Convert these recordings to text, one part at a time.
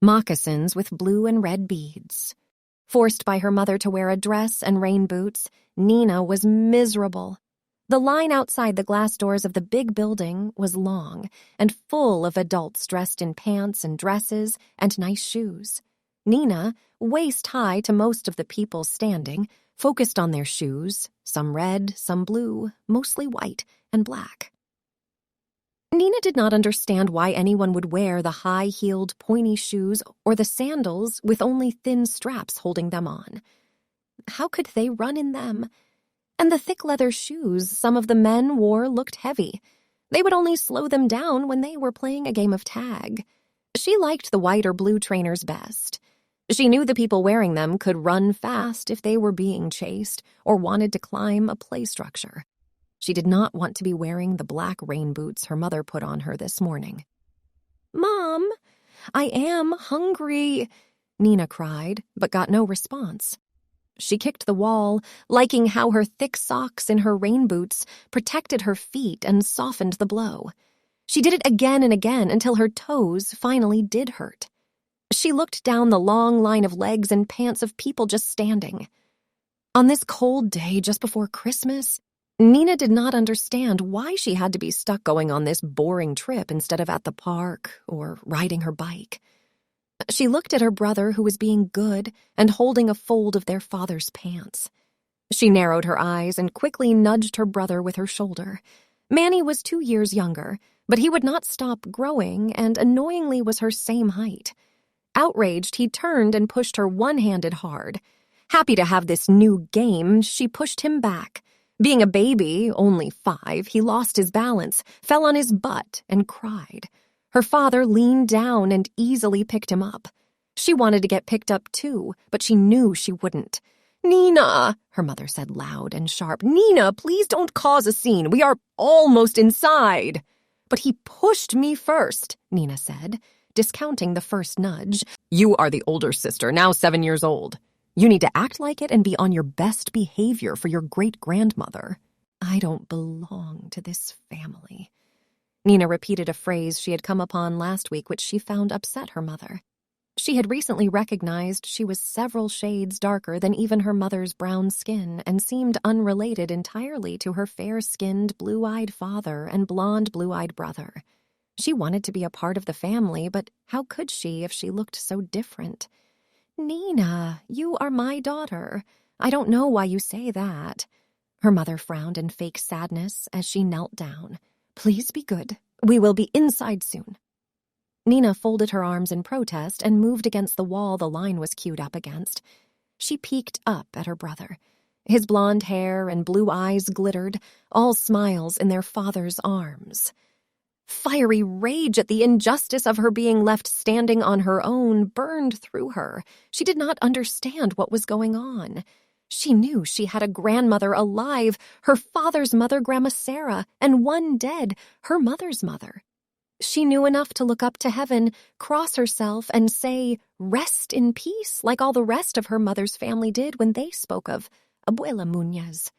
moccasins with blue and red beads. Forced by her mother to wear a dress and rain boots, Nina was miserable. The line outside the glass doors of the big building was long and full of adults dressed in pants and dresses and nice shoes. Nina, waist-high to most of the people standing, focused on their shoes, some red, some blue, mostly white and black. Nina did not understand why anyone would wear the high-heeled, pointy shoes or the sandals with only thin straps holding them on. How could they run in them? And the thick leather shoes some of the men wore looked heavy. They would only slow them down when they were playing a game of tag. She liked the white or blue trainers best. She knew the people wearing them could run fast if they were being chased or wanted to climb a play structure. She did not want to be wearing the black rain boots her mother put on her this morning. "Mom, I am hungry," Nina cried, but got no response. She kicked the wall, liking how her thick socks in her rain boots protected her feet and softened the blow. She did it again and again until her toes finally did hurt. She looked down the long line of legs and pants of people just standing. On this cold day just before Christmas, Nina did not understand why she had to be stuck going on this boring trip instead of at the park or riding her bike. She looked at her brother, who was being good and holding a fold of their father's pants. She narrowed her eyes and quickly nudged her brother with her shoulder. Manny was 2 years younger, but he would not stop growing and annoyingly was her same height. Outraged, he turned and pushed her one-handed hard. Happy to have this new game, she pushed him back. Being a baby, only 5, he lost his balance, fell on his butt, and cried. Her father leaned down and easily picked him up. She wanted to get picked up too, but she knew she wouldn't. "Nina," her mother said loud and sharp, "Nina, please don't cause a scene. We are almost inside." "But he pushed me first," Nina said, discounting the first nudge. "You are the older sister, now 7 years old. You need to act like it and be on your best behavior for your great-grandmother." "I don't belong to this family." Nina repeated a phrase she had come upon last week, which she found upset her mother. She had recently recognized she was several shades darker than even her mother's brown skin and seemed unrelated entirely to her fair-skinned, blue-eyed father and blonde, blue-eyed brother. She wanted to be a part of the family, but how could she if she looked so different? "Nina, you are my daughter. I don't know why you say that." Her mother frowned in fake sadness as she knelt down. "Please be good. We will be inside soon." Nina folded her arms in protest and moved against the wall the line was queued up against. She peeked up at her brother. His blonde hair and blue eyes glittered, all smiles in their father's arms. Fiery rage at the injustice of her being left standing on her own burned through her. She did not understand what was going on. She knew she had a grandmother alive, her father's mother, Grandma Sarah, and one dead, her mother's mother. She knew enough to look up to heaven, cross herself, and say, "Rest in peace," like all the rest of her mother's family did when they spoke of Abuela Muñez.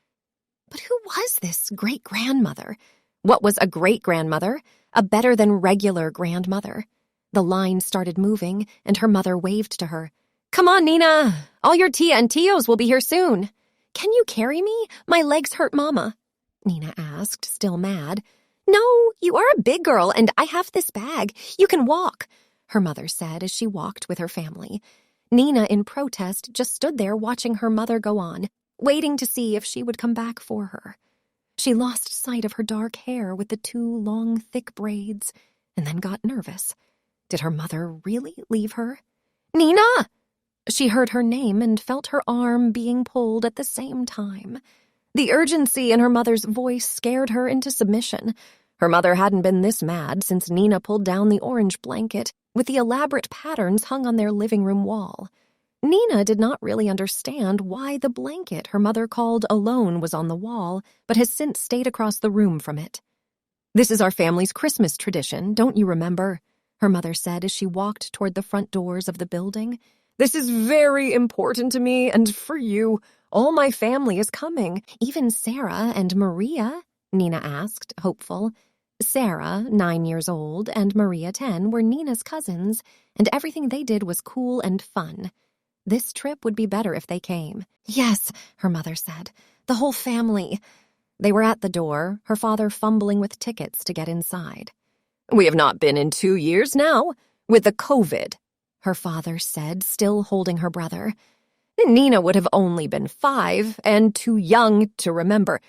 But who was this great-grandmother? What was a great-grandmother? A better-than-regular grandmother. The line started moving, and her mother waved to her. "Come on, Nina. All your tia and tios will be here soon." "Can you carry me? My legs hurt, Mama," Nina asked, still mad. "No, you are a big girl, and I have this bag. You can walk," her mother said as she walked with her family. Nina, in protest, just stood there watching her mother go on, waiting to see if she would come back for her. She lost sight of her dark hair with the 2 long, thick braids, and then got nervous. Did her mother really leave her? "Nina!" She heard her name and felt her arm being pulled at the same time. The urgency in her mother's voice scared her into submission. Her mother hadn't been this mad since Nina pulled down the orange blanket with the elaborate patterns hung on their living room wall. Nina did not really understand why the blanket her mother called alone was on the wall, but has since stayed across the room from it. "This is our family's Christmas tradition, don't you remember?" her mother said as she walked toward the front doors of the building. "This is very important to me and for you. All my family is coming." "Even Sarah and Maria?" Nina asked, hopeful. Sarah, 9 years old, and Maria, 10, were Nina's cousins, and everything they did was cool and fun. This trip would be better if they came. Yes, her mother said. The whole family. They were at the door, her father fumbling with tickets to get inside. We have not been in 2 years now, with the COVID, her father said, still holding her brother. Nina would have only been 5 and too young to remember.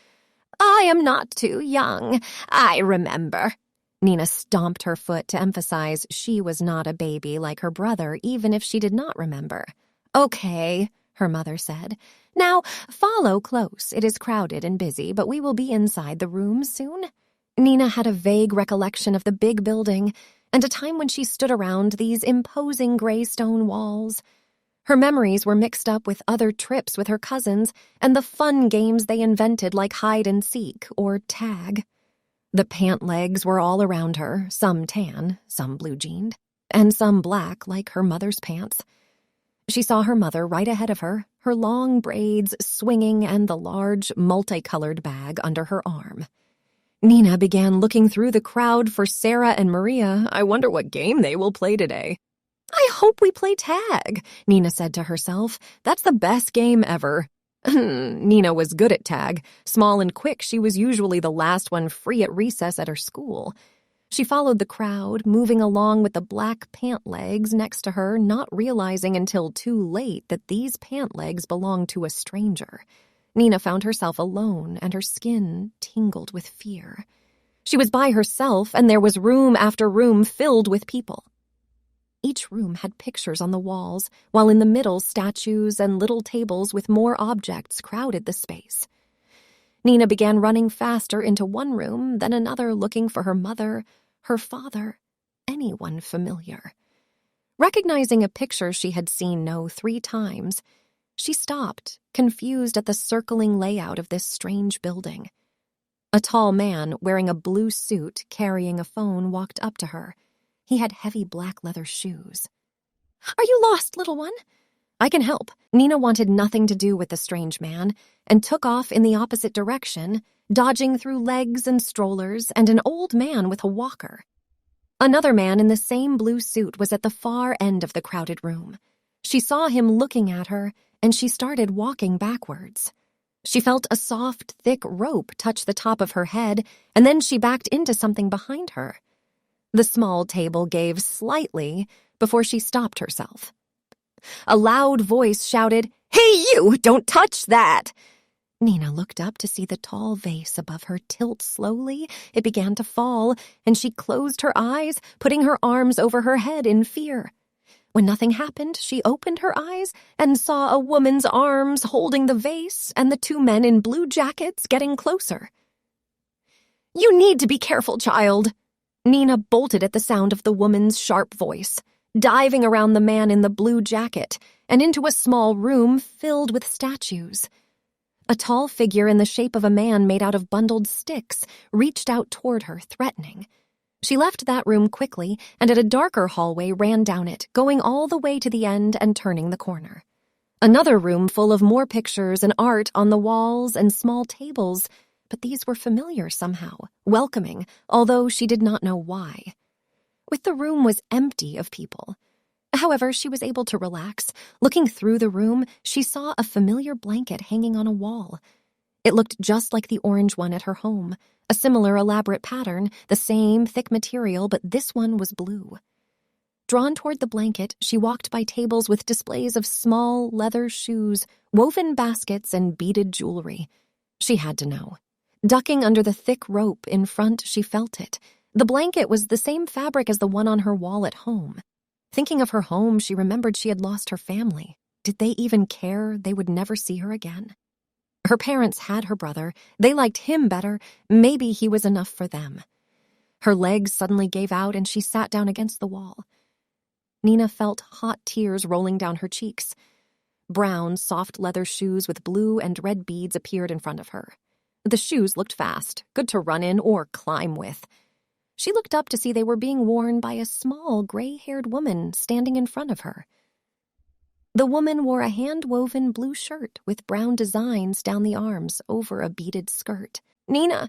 I am not too young. I remember. Nina stomped her foot to emphasize she was not a baby like her brother, even if she did not remember. Okay, her mother said. Now, follow close. It is crowded and busy, but we will be inside the room soon. Nina had a vague recollection of the big building and a time when she stood around these imposing gray stone walls. Her memories were mixed up with other trips with her cousins and the fun games they invented like hide and seek or tag. The pant legs were all around her, some tan, some blue-jeaned, and some black like her mother's pants. She saw her mother right ahead of her, her long braids swinging and the large, multicolored bag under her arm. Nina began looking through the crowd for Sarah and Maria. I wonder what game they will play today. I hope we play tag, Nina said to herself. That's the best game ever. Nina was good at tag. Small and quick, she was usually the last one free at recess at her school. She followed the crowd, moving along with the black pant legs next to her, not realizing until too late that these pant legs belonged to a stranger. Nina found herself alone, and her skin tingled with fear. She was by herself, and there was room after room filled with people. Each room had pictures on the walls, while in the middle statues and little tables with more objects crowded the space. Nina began running faster into one room, then another, looking for her mother, her father, anyone familiar. Recognizing a picture she had seen 3 times, she stopped, confused at the circling layout of this strange building. A tall man wearing a blue suit carrying a phone walked up to her. He had heavy black leather shoes. Are you lost, little one? I can help. Nina wanted nothing to do with the strange man and took off in the opposite direction, dodging through legs and strollers and an old man with a walker. Another man in the same blue suit was at the far end of the crowded room. She saw him looking at her, and she started walking backwards. She felt a soft, thick rope touch the top of her head, and then she backed into something behind her. The small table gave slightly before she stopped herself. A loud voice shouted, "Hey, you! Don't touch that!" Nina looked up to see the tall vase above her tilt slowly. It began to fall, and she closed her eyes, putting her arms over her head in fear. When nothing happened, she opened her eyes and saw a woman's arms holding the vase and the 2 men in blue jackets getting closer. "You need to be careful, child." Nina bolted at the sound of the woman's sharp voice, diving around the man in the blue jacket and into a small room filled with statues. A tall figure in the shape of a man made out of bundled sticks reached out toward her, threatening. She left that room quickly and at a darker hallway ran down it, going all the way to the end and turning the corner. Another room full of more pictures and art on the walls and small tables, but these were familiar somehow, welcoming, although she did not know why. The room was empty of people. However, she was able to relax. Looking through the room, she saw a familiar blanket hanging on a wall. It looked just like the orange one at her home, a similar elaborate pattern, the same thick material, but this one was blue. Drawn toward the blanket, she walked by tables with displays of small leather shoes, woven baskets, and beaded jewelry. She had to know. Ducking under the thick rope in front, she felt it. The blanket was the same fabric as the one on her wall at home. Thinking of her home, she remembered she had lost her family. Did they even care they would never see her again? Her parents had her brother. They liked him better. Maybe he was enough for them. Her legs suddenly gave out and she sat down against the wall. Nina felt hot tears rolling down her cheeks. Brown, soft leather shoes with blue and red beads appeared in front of her. The shoes looked fast, good to run in or climb with. She looked up to see they were being worn by a small, gray-haired woman standing in front of her. The woman wore a hand-woven blue shirt with brown designs down the arms over a beaded skirt. Nina,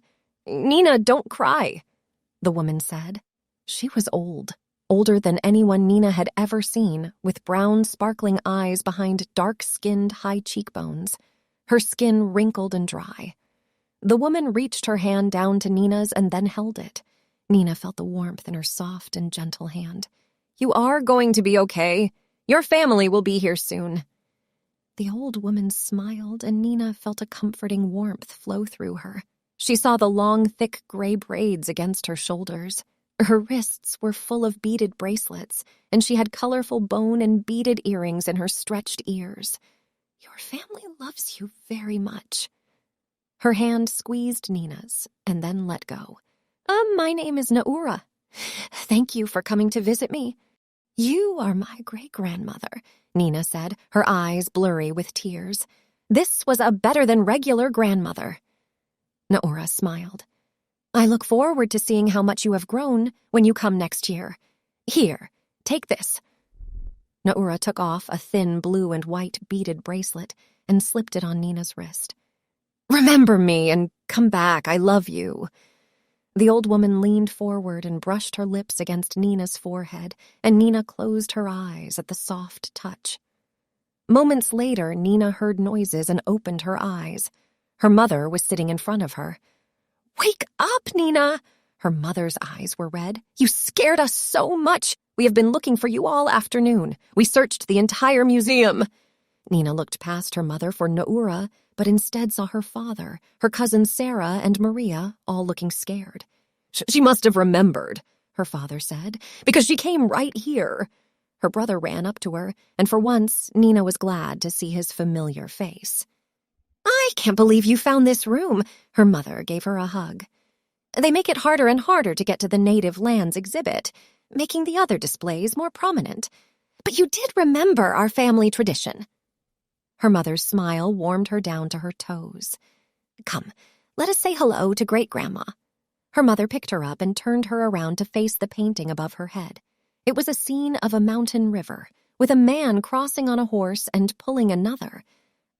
don't cry." the woman said. She was old, older than anyone Nina had ever seen, with brown, sparkling eyes behind dark-skinned, high cheekbones, her skin wrinkled and dry. The woman reached her hand down to Nina's and then held it. Nina felt the warmth in her soft and gentle hand. "You are going to be okay. Your family will be here soon." The old woman smiled, and Nina felt a comforting warmth flow through her. She saw the long, thick gray braids against her shoulders. Her wrists were full of beaded bracelets, and she had colorful bone and beaded earrings in her stretched ears. "Your family loves you very much." Her hand squeezed Nina's and then let go. My name is Naura. Thank you for coming to visit me." "You are my great-grandmother," Nina said, her eyes blurry with tears. This was a better-than-regular grandmother. Naura smiled. "I look forward to seeing how much you have grown when you come next year. Here, take this." Naura took off a thin blue and white beaded bracelet and slipped it on Nina's wrist. "Remember me and come back. I love you." The old woman leaned forward and brushed her lips against Nina's forehead, and Nina closed her eyes at the soft touch. Moments later, Nina heard noises and opened her eyes. Her mother was sitting in front of her. "Wake up, Nina!" Her mother's eyes were red. "You scared us so much. We have been looking for you all afternoon. We searched the entire museum." Nina looked past her mother for Naura, but instead saw her father, her cousins Sarah and Maria, all looking scared. She must have remembered," her father said, "because she came right here." Her brother ran up to her, and for once, Nina was glad to see his familiar face. "I can't believe you found this room," her mother gave her a hug. "They make it harder and harder to get to the native lands exhibit, making the other displays more prominent. But you did remember our family tradition." Her mother's smile warmed her down to her toes. "Come, let us say hello to Great-Grandma." Her mother picked her up and turned her around to face the painting above her head. It was a scene of a mountain river, with a man crossing on a horse and pulling another.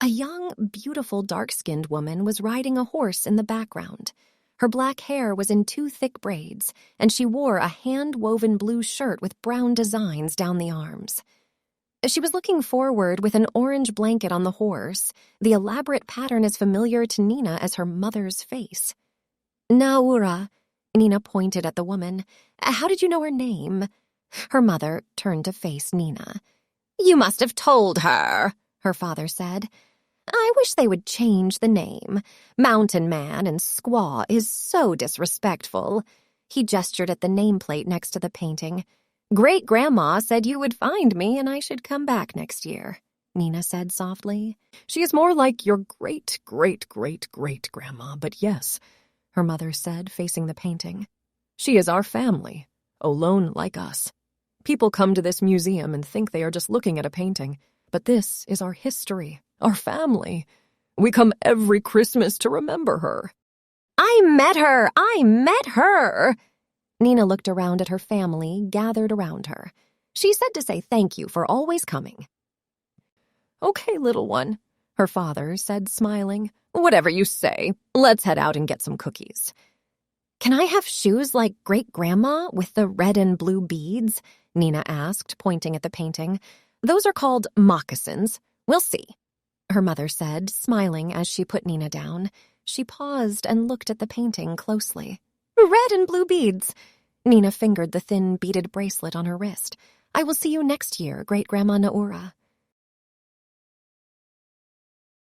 A young, beautiful, dark-skinned woman was riding a horse in the background. Her black hair was in 2 thick braids, and she wore a hand-woven blue shirt with brown designs down the arms. She was looking forward with an orange blanket on the horse, the elaborate pattern as familiar to Nina as her mother's face. "Naura," Nina pointed at the woman. "How did you know her name?" Her mother turned to face Nina. "You must have told her," her father said. "I wish they would change the name. Mountain Man and Squaw is so disrespectful." He gestured at the nameplate next to the painting. "Great-Grandma said you would find me and I should come back next year," Nina said softly. "She is more like your great-great-great-great-grandma, but yes," her mother said, facing the painting. "She is our family, alone like us. People come to this museum and think they are just looking at a painting, but this is our history, our family. We come every Christmas to remember her." "I met her! I met her!" Nina looked around at her family, gathered around her. She said to say thank you for always coming. "Okay, little one," her father said, smiling. "Whatever you say. Let's head out and get some cookies." "Can I have shoes like Great-Grandma with the red and blue beads?" Nina asked, pointing at the painting. "Those are called moccasins. We'll see," her mother said, smiling as she put Nina down. She paused and looked at the painting closely. "Red and blue beads." Nina fingered the thin beaded bracelet on her wrist. "I will see you next year, Great-Grandma Naura."